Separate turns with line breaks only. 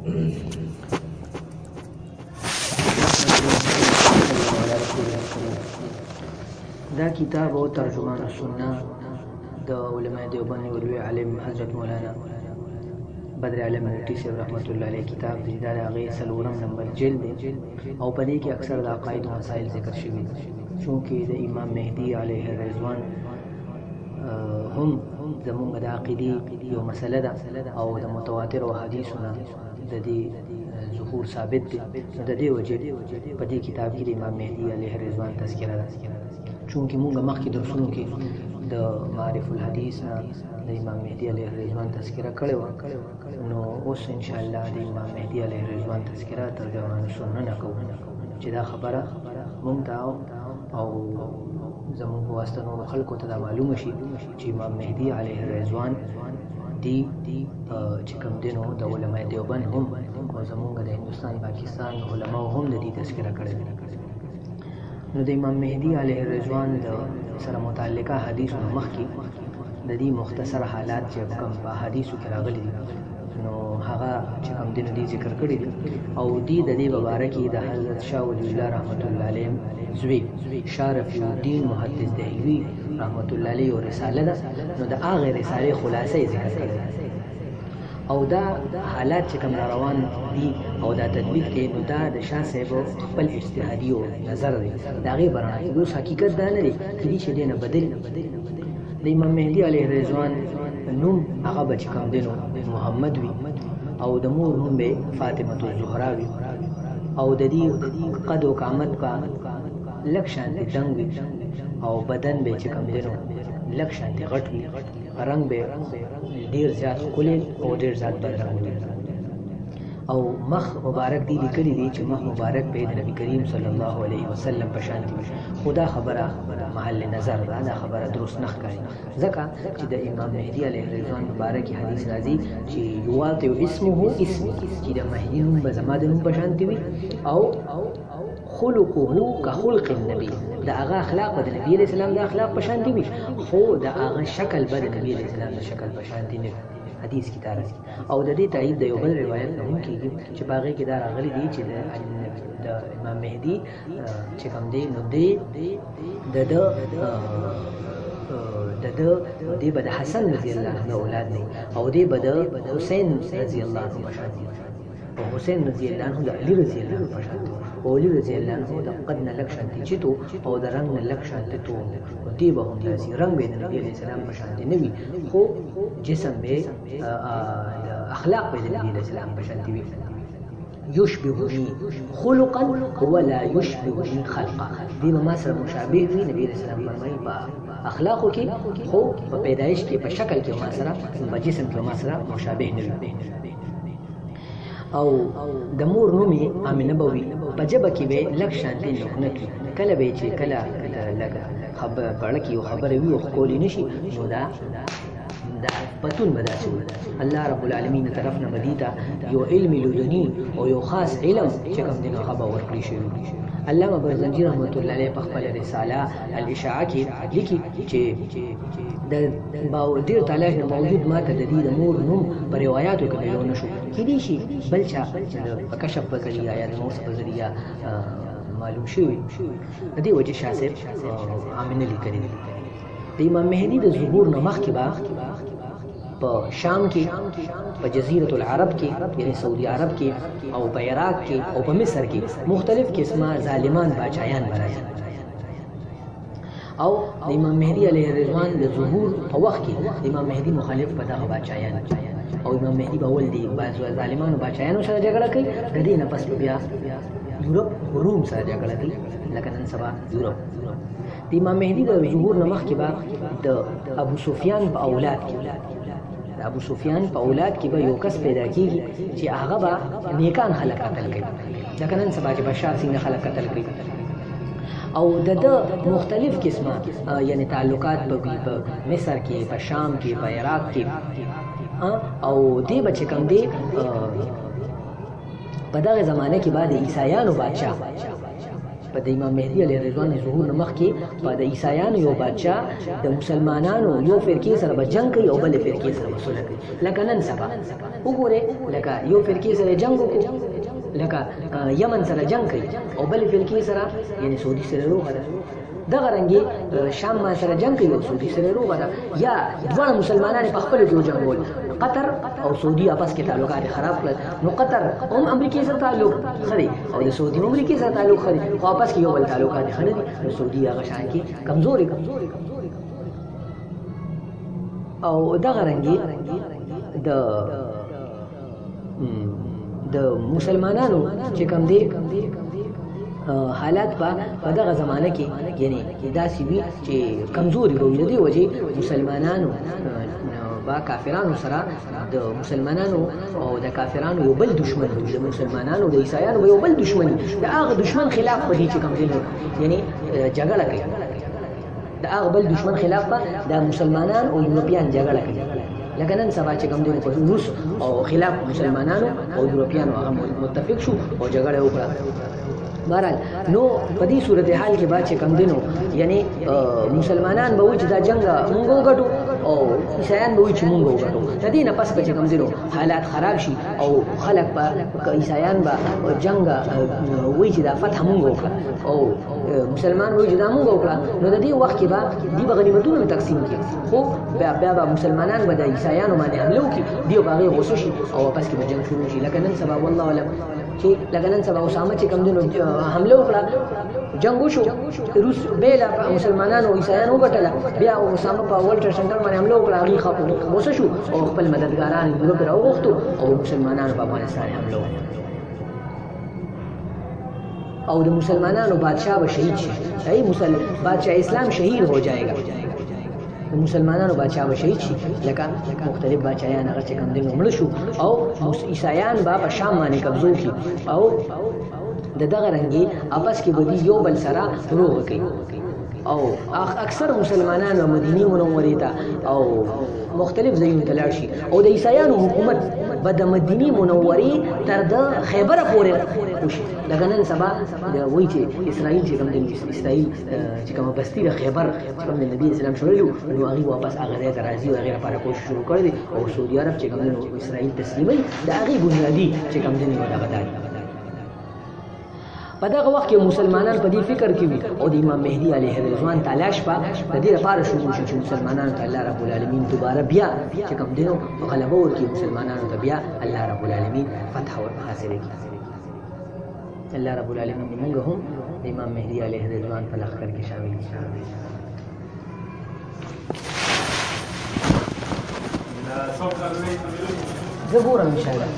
دا کتاب او ترجمان السنه د علماء دیوبند ولوی عالم حضرت مولانا بدر عالم نوټی صاحب رحمت الله علیه کتاب دی. دا هغه څلورم نمبر جلد دی او په دې کې اکثر د عقاید او مسائل ذکر شوي دي، چونکې د امام مهدي علیه الرضوان هم زمونږ د عقیدې یو مسله ده او د متواتر او حدیثونه د دې ظهور ثابت دی. نو د دې وجې په دې کتاب کې د امام مهدي علیه الرضوان تذکره ده، چونکې مونږ مخکې درسونو کې د معرف الحدیث نه د امام مهدي علیه الرضوان تذکره کړې وه. نو اوس انشاءالله د امام مهدي علیه الرضوان تذکره ترجمان السنه نه کوو، چې دا خبره مونږ ته او زمونږ په واسطه نورو خلکو ته دا معلومه شي چې امام مهدي علیه الرضوان دی چې کوم دی نو د علماء دیوبند هم او زمونږ د هندوستان پاکستان علماو هم د دې تذکره کړې ده. نو د امام مهدي علیه الرضوان د سره متعلقه حدیثونو مخکې د دې مختصر حالات چې کوم په حدیثو کې راغلي دي نو هغه چې کوم دین دي ذکر کړی دي او دی د دې مبارکي د حضرت شاه ولی الله رحمت الله علیه زوی شاه رفیع الدین محدث دهلوی رحمت الله علیه رساله ده. نو د هغه رساله خلاصه ذکر کړی او دا حالات چې کوم روان دي او دا تطبیق کې نو دا د شاه صاحب خپل اجتهادي او نظر دی دا غي برانه اوس حقیقت دا نه دی چې دینه بدل. د امام مهدي علیه الرضوان نوم هغه بچ کوم دینو محمد وی او د مور نوم به فاطمه الزهرا وی او د دې قد او قامت په لکشان دنګ وی او بدن به چې کوم دینو لکشان غټ وی، رنگ به ډیر زیات کولې او ډیر زیات بدرنګ او مخ مبارک دی لیکلی دی چې مخ مبارک به د نبی کریم صلی الله علیه وسلم په شان دی. خدا خبره محل نظر ده، دا خبره درست نه ښکاري ځکه چې د امام مهدي علیه الرضوان مبارکي حدیث راځي چې یواطئ اسمه اسمي، چې د مهدي نوم به زما د نوم په شان وي او خلقه كخلق النبي، دا هغه اخلاق د نبی علیه السلام د اخلاق په شان وي، خو دا هغه شکل به د نبی علیه السلام د شکل په شان نه حدیث کی تارس او د دې تایید د یو بل روایت نه هم کیږي چې باغې کې دا راغلي دي چې د امام مهدي چې کوم دی نو دی د د حسن رضی الله عنه اولاد نه او دی د حسین رضی الله عنه بشان او حسین رضی الله عنه د علی رضی الله عنه بشان او علی رضی الله عنه د قد نه لک شانتی چتو او د رنگ نه لک شانتی تو دی به هم داسي رنگ به د نبی علیہ السلام بشان دی نوی خو جسم به اخلاق به د نبی علیہ السلام بشان دی يشبهني خلقا ولا يشبهني خلقا، دی ما سره مشابه وي. نبی علیہ السلام فرمایي په اخلاقو کې خو په پیدایش کې په شکل کې ما سره په جسم کې ما سره مشابه نه وي. او د مور نومي امینه بوي په جبه کې به لک شانتي لکنت کله به چې کله لګ خبر پړکی او خبره وي او کولی نشي نو دا پتون بدا شو الله رب العالمین طرف نه بدیتا یو علم لدنی او یو خاص علم چې کوم دین خبر ورکړي شوی. علامه برزنجی رحمت الله علیه په خپل رساله الاشاعه کې لیکي چې د ډیر تلاش نه موجود ماته د دې د مور نوم په روایتو کې معلوم نشو کېدی شي بل چا په کشف په ذریعہ یا نو په ذریعہ معلوم شوی. د دې وجه شاسب امینه لیکلي د امام مهدي د ظهور نه مخکې په شام کې په جزیرة العرب کې یعنی سعودي عرب کې او په عراق کې او په مصر کې مختلف قسمه ظالمان باچایان راځي او د امام مهدي علیه الرضوان د ظهور په وخت کې د امام مهدي مخالف په دغه باچایان او امام مهدي به ول دي بعض ظالمانو باچایانو سره جګړه کوي. د دې نه پس بیا یورپ روم سره جګړه کوي لکه نن سبا یورپ. د امام مهدي د ظهور نه مخکې به د ابو سفیان په اولاد کې ابو سفیان په اولاد کې به یو کس پیدا کیږي چې هغه به نیکان خلک قتل کوي لکه نن سبا چې بشار څنګه خلک قتل کوي او د مختلف قسمه یعنی تعلقات په مصر کې په شام کې په عراق کې او دې بچ کم دې په دغه زمانه کې بعد عیسایانو بادشاہ په د امام مهدي علیه رضوان ظهور نه مخکې په د عیسایانو یو بادشاه د مسلمانانو یو فرقې سره به جنګ کوي او بلې فرقې سره به صلح کوي. لکه نن سبا وګورئ لکه یو فرقې سره جنګ وکړو، لکه یمن سره جنگ کوي او بلې فرقې سره یعنې سعودي سره روغه ده. دغه رنګې شام ما سره جنگ کوي او سعودي سره روغه ده. یا دواړه مسلمانان په خپلو کې وجنګول، قطر او سعودي آپس کې تعلقات خراب کړل، نو قطر هم امریکې سره تعلق ښه دی او د سعودي هم امریکې سره تعلق ښه دی، خو آپس کې یو بل تعلقات ښه نه دي، نو سعودي هغه شان کې کمزوري او دغه رنګې د مسلمانانو چې کوم دی حالات په دغه زمانه کې یعنی داسې وي چې کمزوري وي. د دې وجې مسلمانانو با کافرانو سره د مسلمانانو او د کافرانو یو بل دشمن دی، د مسلمانانو د عیسایانو یو بل دشمن دی، د هغه دشمن خلاف په دې چې کوم دی یعنی جګړه کوي، د هغه بل دشمن خلاف د مسلمانان او یورپیان جګړه کوي. لکه نن سبا چې کوم دی په روس او خلاف مسلمانانو او یورپیانو هغه متفق شو او جګړه وکړه. بهرحال نو په دې صورتحال کې بعد چې کم دینو یعنی مسلمانان به وایي چې دا جنګ مونږ وګټو او عیسایان به وایي چې مونږ وګټو. د دې نه پس به چې کم دینو حالات خراب شي او خلک به عیسایان به جنګ وایي چې دا فتح مونږ وکړه او مسلمان وایي چې دا مونږ وکړه، نو د دې وخت کې به دوی به غنیمتونه تقسیم کړي، خو بیا به مسلمانان به د عیسایانو باندې حمله وکړي، دوی به هغې غوسه شي او واپس کې به جنګ شروع شي. لکه نن سبا والله اعلم چې لکه نن سبا اسامه چې کوم دینو حمله وکړه، جنګ وشو، روس بیله مسلمانانو او عیسایانو وګټله، بیا اسامه په ورلډ ټریډ سنټر باندې حمله وکړه، هغې غوسه شو او خپل مددګاران یې پوره کړه وغوښتو او مسلمانانو په افغانستان حمله وکړه او د مسلمانانو بادشاہ به شهید شي. بادشاہ اسلام شهید हो जाएगा، د مسلمانانو بادشاہ به شهید شي. لکه مختلف بادشاهان هغه چې کوم دی مړه شو او عیسایان به په شام باندې قبضه وکړي او د دغه رنګې آپس کې به یو بل سره روغه کوي او اکثر مسلمانان مدینه منورې ته او مختلف ځایونو ته لاړ شي او د عیسایانو حکومت به د مدینه منورې تر د خیبره پورې وشي. لکه نن سبا وایي چې اسرائیل چې کوم دی اسرائیل چې کومه بستي د خیبر چې کوم د نبي اسلام شړلي نو هغې واپس هغه ځای ته راځي او هغې لپاره کوشش شروع کړی دی او سعودي عرب چې کوم دی اسرائیل تسلیموي، د هغې بنیادي چې کوم دی دغه دی. په دغه وخت کې مسلمانان په دې فکر کې وي او د امام مهدي علیه رضوان تلاش په د دې لپاره شروع شي چې مسلمانانو ته الله رب العالمین دوباره بیا چې کوم دی غلبه ورکړي، مسلمانانو ته بیا الله رب العالمین فتح حاصله کړي. الله رب العالمین موږ هم د امام مهدي علیه رضوان په لښکر کې شامل شي. زه ګورم انشاءالله.